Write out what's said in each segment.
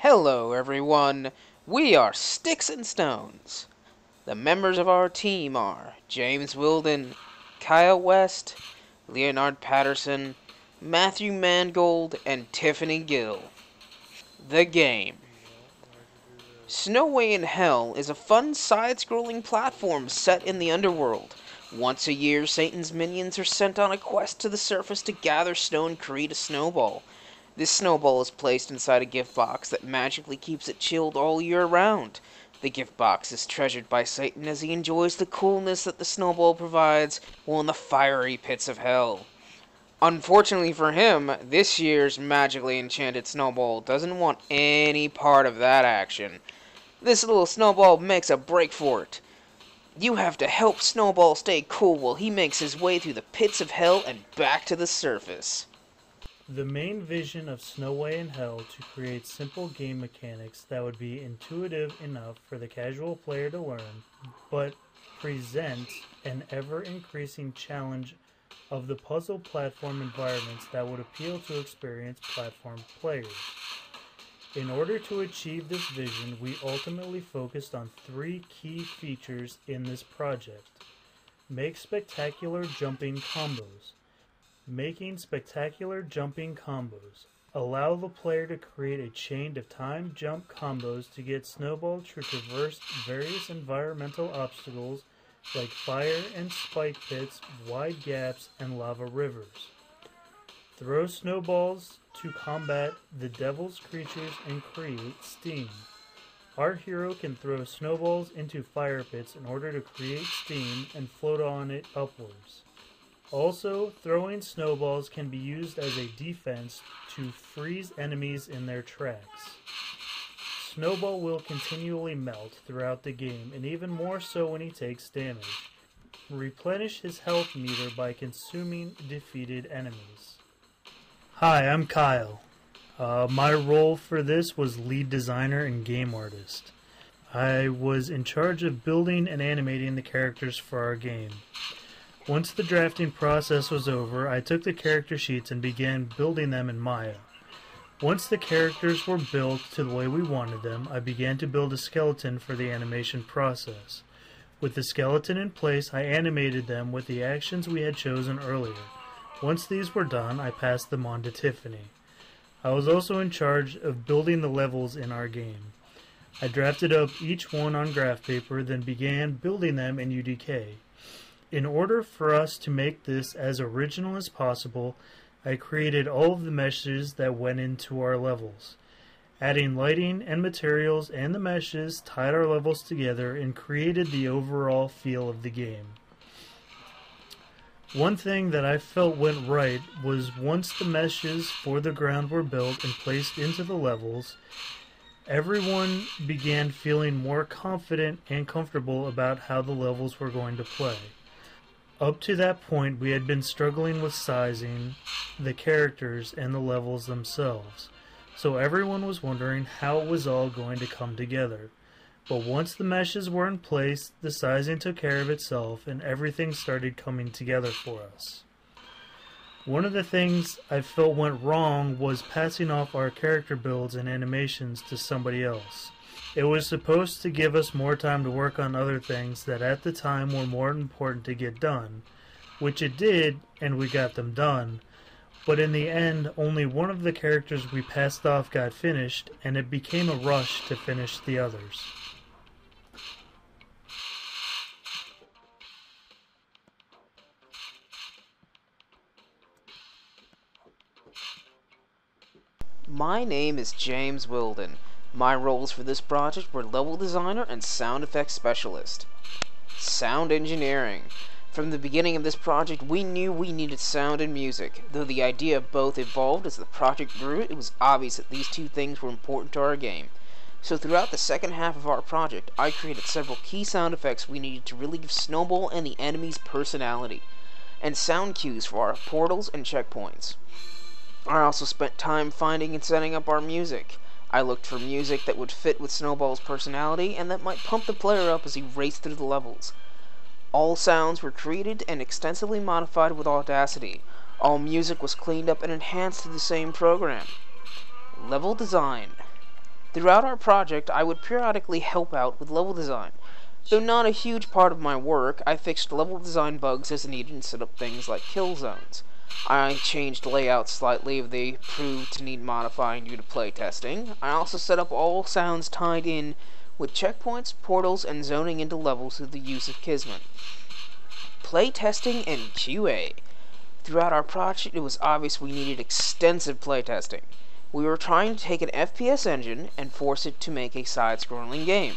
Hello, everyone. We are Sticks and Stones. The members of our team are James Wilden, Kyle West, Leonard Patterson, Matthew Mangold, and Tiffany Gill. The game. Snow Way in Hell is a fun side-scrolling platform set in the underworld. Once a year, Satan's minions are sent on a quest to the surface to gather snow and create a snowball. This snowball is placed inside a gift box that magically keeps it chilled all year round. The gift box is treasured by Satan as he enjoys the coolness that the snowball provides while in the fiery pits of hell. Unfortunately for him, this year's magically enchanted snowball doesn't want any part of that action. This little snowball makes a break for it. You have to help Snowball stay cool while he makes his way through the pits of hell and back to the surface. The main vision of Snow Way in Hell to create simple game mechanics that would be intuitive enough for the casual player to learn, but present an ever-increasing challenge of the puzzle platform environments that would appeal to experienced platform players. In order to achieve this vision, we ultimately focused on three key features in this project. Make spectacular jumping combos. Making spectacular jumping combos. Allow the player to create a chain of timed jump combos to get Snowball to traverse various environmental obstacles like fire and spike pits, wide gaps, and lava rivers. Throw snowballs to combat the devil's creatures and create steam. Our hero can throw snowballs into fire pits in order to create steam and float on it upwards. Also, throwing snowballs can be used as a defense to freeze enemies in their tracks. Snowball will continually melt throughout the game, and even more so when he takes damage. Replenish his health meter by consuming defeated enemies. Hi, I'm Kyle. My role for this was lead designer and game artist. I was in charge of building and animating the characters for our game. Once the drafting process was over, I took the character sheets and began building them in Maya. Once the characters were built to the way we wanted them, I began to build a skeleton for the animation process. With the skeleton in place, I animated them with the actions we had chosen earlier. Once these were done, I passed them on to Tiffany. I was also in charge of building the levels in our game. I drafted up each one on graph paper, then began building them in UDK. In order for us to make this as original as possible, I created all of the meshes that went into our levels. Adding lighting and materials and the meshes tied our levels together and created the overall feel of the game. One thing that I felt went right was once the meshes for the ground were built and placed into the levels, everyone began feeling more confident and comfortable about how the levels were going to play. Up to that point, we had been struggling with sizing the characters and the levels themselves, so everyone was wondering how it was all going to come together. But once the meshes were in place, the sizing took care of itself, and everything started coming together for us. One of the things I felt went wrong was passing off our character builds and animations to somebody else. It was supposed to give us more time to work on other things that at the time were more important to get done, which it did, and we got them done, but in the end, only one of the characters we passed off got finished, and it became a rush to finish the others. My name is James Wilden. My roles for this project were level designer and sound effects specialist. Sound engineering. From the beginning of this project, we knew we needed sound and music. Though the idea of both evolved as the project grew, it was obvious that these two things were important to our game. So throughout the second half of our project, I created several key sound effects we needed to really give Snowball and the enemies personality, and sound cues for our portals and checkpoints. I also spent time finding and setting up our music. I looked for music that would fit with Snowball's personality and that might pump the player up as he raced through the levels. All sounds were created and extensively modified with Audacity. All music was cleaned up and enhanced through the same program. Level design. Throughout our project, I would periodically help out with level design. Though not a huge part of my work, I fixed level design bugs as needed and set up things like kill zones. I changed layouts slightly if they proved to need modifying due to playtesting. I also set up all sounds tied in with checkpoints, portals, and zoning into levels through the use of Kismet. Playtesting and QA. Throughout our project, it was obvious we needed extensive playtesting. We were trying to take an FPS engine and force it to make a side-scrolling game.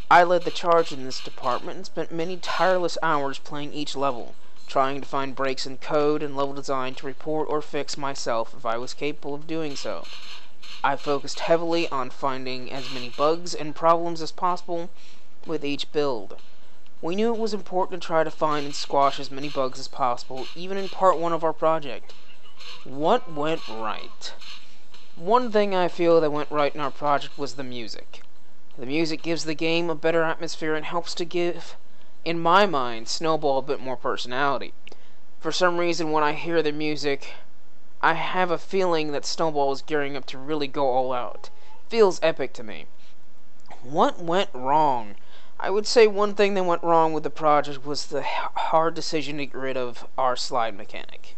I led the charge in this department and spent many tireless hours playing each level, trying to find breaks in code and level design to report or fix myself if I was capable of doing so. I focused heavily on finding as many bugs and problems as possible with each build. We knew it was important to try to find and squash as many bugs as possible, even in part 1 of our project. What went right? One thing I feel that went right in our project was the music. The music gives the game a better atmosphere and helps to give, in my mind, Snowball a bit more personality. For some reason, when I hear the music, I have a feeling that Snowball is gearing up to really go all out. Feels epic to me. What went wrong? I would say one thing that went wrong with the project was the hard decision to get rid of our slide mechanic.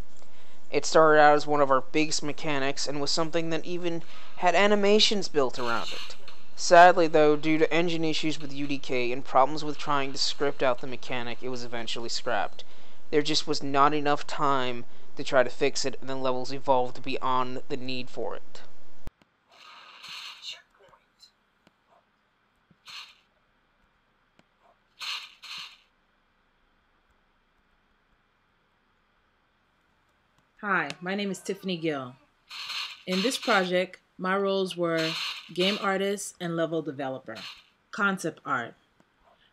It started out as one of our biggest mechanics and was something that even had animations built around it. Sadly, though, due to engine issues with UDK and problems with trying to script out the mechanic, it was eventually scrapped. There just was not enough time to try to fix it, and the levels evolved beyond the need for it. Hi, my name is Tiffany Gill. In this project, my roles were game artist and level developer. Concept art.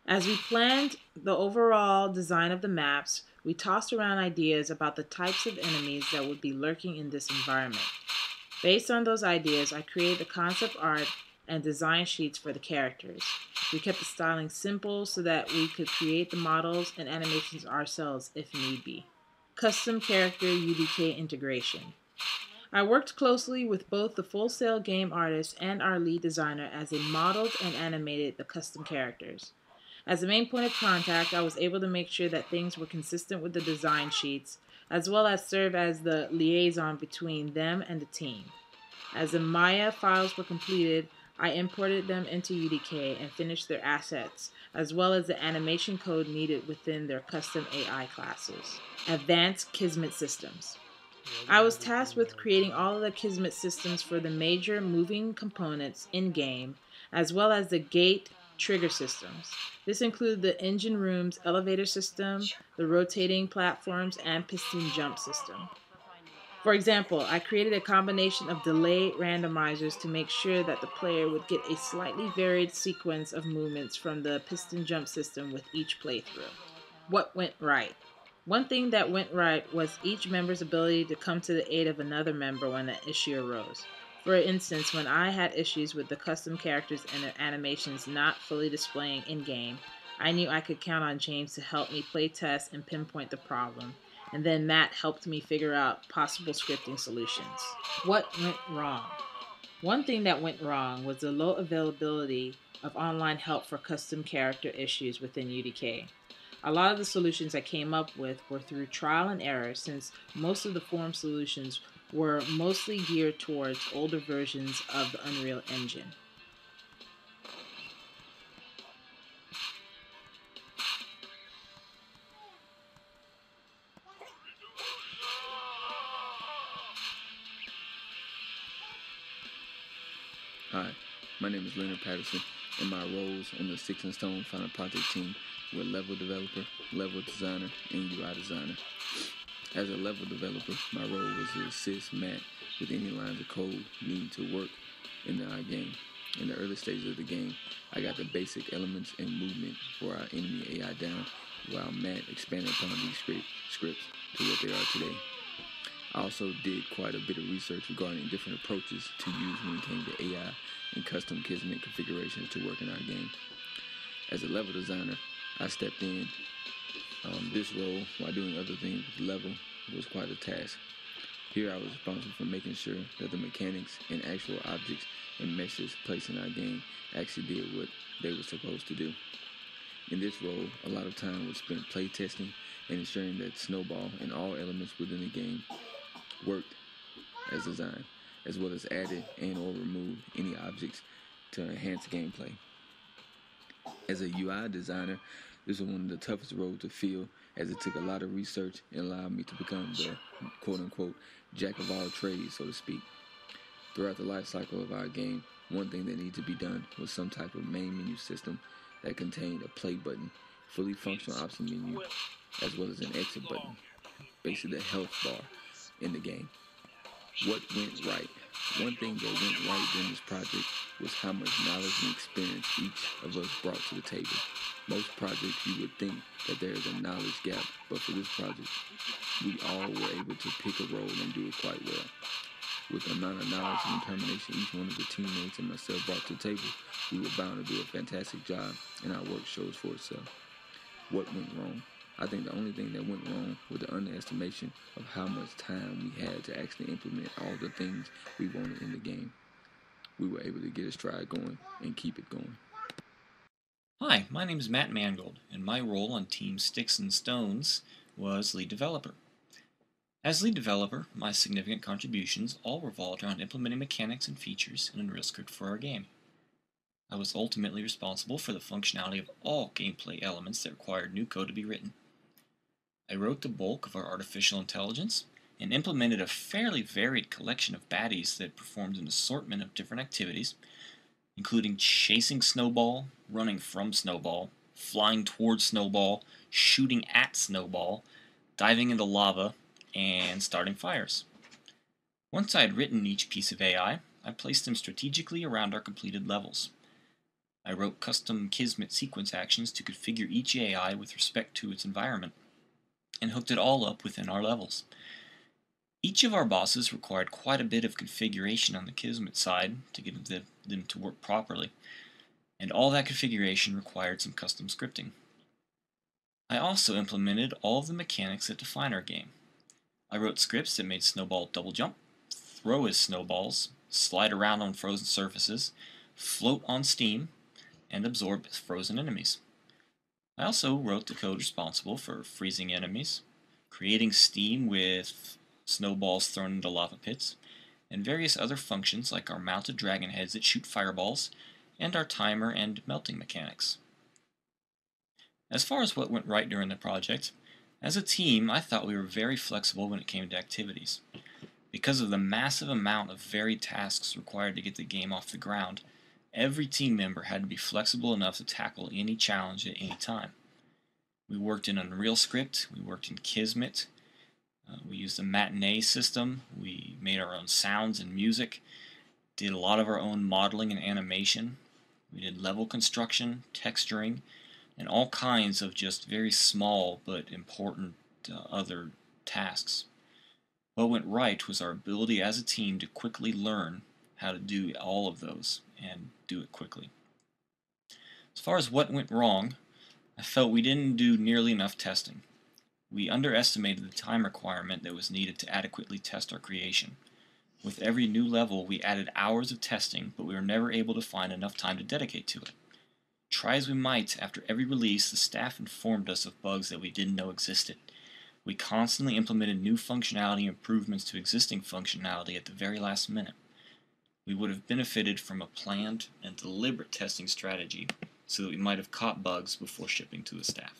As we planned the overall design of the maps, we tossed around ideas about the types of enemies that would be lurking in this environment. Based on those ideas, I created the concept art and design sheets for the characters. We kept the styling simple so that we could create the models and animations ourselves if need be. Custom character UDK integration. I worked closely with both the Full Sail game artist and our lead designer as they modeled and animated the custom characters. As the main point of contact, I was able to make sure that things were consistent with the design sheets, as well as serve as the liaison between them and the team. As the Maya files were completed, I imported them into UDK and finished their assets, as well as the animation code needed within their custom AI classes. Advanced Kismet systems. I was tasked with creating all of the Kismet systems for the major moving components in-game, as well as the gate trigger systems. This included the engine room's elevator system, the rotating platforms, and piston jump system. For example, I created a combination of delay randomizers to make sure that the player would get a slightly varied sequence of movements from the piston jump system with each playthrough. What went right? One thing that went right was each member's ability to come to the aid of another member when an issue arose. For instance, when I had issues with the custom characters and their animations not fully displaying in-game, I knew I could count on James to help me play test and pinpoint the problem, and then Matt helped me figure out possible scripting solutions. What went wrong? One thing that went wrong was the low availability of online help for custom character issues within UDK. A lot of the solutions I came up with were through trial and error, since most of the forum solutions were mostly geared towards older versions of the Unreal Engine. Hi, my name is Leonard Patterson, and my roles on the Sticks and Stone Final Project team were level developer, level designer, and UI designer. As a level developer, my role was to assist Matt with any lines of code needed to work in our game. In the early stages of the game, I got the basic elements and movement for our enemy AI down, while Matt expanded upon these scripts to what they are today. I also did quite a bit of research regarding different approaches to use when it came to AI and custom Kismet configurations to work in our game. As a level designer, I stepped in this role while doing other things with level was quite a task. Here I was responsible for making sure that the mechanics and actual objects and meshes placed in our game actually did what they were supposed to do. In this role, a lot of time was spent playtesting and ensuring that Snowball and all elements within the game worked as designed, as well as added and or removed any objects to enhance gameplay. As a UI designer, this was one of the toughest roles to fill, as it took a lot of research and allowed me to become the quote-unquote jack of all trades, so to speak. Throughout the life cycle of our game, one thing that needed to be done was some type of main menu system that contained a play button, fully functional option menu, as well as an exit button, basically the health bar in the game. What went right? One thing that went right during this project was how much knowledge and experience each of us brought to the table. Most projects you would think that there is a knowledge gap, but for this project, we all were able to pick a role and do it quite well. With the amount of knowledge and determination each one of the teammates and myself brought to the table, we were bound to do a fantastic job, and our work shows for itself. What went wrong? I think the only thing that went wrong was the underestimation of how much time we had to actually implement all the things we wanted in the game. We were able to get a stride going and keep it going. Hi, my name is Matt Mangold, and my role on Team Sticks and Stones was lead developer. As lead developer, my significant contributions all revolved around implementing mechanics and features in Unreal Script for our game. I was ultimately responsible for the functionality of all gameplay elements that required new code to be written. I wrote the bulk of our artificial intelligence and implemented a fairly varied collection of baddies that performed an assortment of different activities, including chasing Snowball, running from Snowball, flying towards Snowball, shooting at Snowball, diving into lava, and starting fires. Once I had written each piece of AI, I placed them strategically around our completed levels. I wrote custom Kismet sequence actions to configure each AI with respect to its environment, and hooked it all up within our levels. Each of our bosses required quite a bit of configuration on the Kismet side to get them to work properly, and all that configuration required some custom scripting. I also implemented all of the mechanics that define our game. I wrote scripts that made Snowball double jump, throw his snowballs, slide around on frozen surfaces, float on steam, and absorb frozen enemies. I also wrote the code responsible for freezing enemies, creating steam with snowballs thrown into lava pits, and various other functions like our mounted dragon heads that shoot fireballs, and our timer and melting mechanics. As far as what went right during the project, as a team I thought we were very flexible when it came to activities. Because of the massive amount of varied tasks required to get the game off the ground, every team member had to be flexible enough to tackle any challenge at any time. We worked in Unreal Script, we worked in Kismet, we used the matinee system, we made our own sounds and music, did a lot of our own modeling and animation, we did level construction, texturing, and all kinds of just very small but important other tasks. What went right was our ability as a team to quickly learn how to do all of those and do it quickly. As far as what went wrong, I felt we didn't do nearly enough testing. We underestimated the time requirement that was needed to adequately test our creation. With every new level, we added hours of testing, but we were never able to find enough time to dedicate to it. Try as we might, after every release, the staff informed us of bugs that we didn't know existed. We constantly implemented new functionality improvements to existing functionality at the very last minute. We would have benefited from a planned and deliberate testing strategy so that we might have caught bugs before shipping to the staff.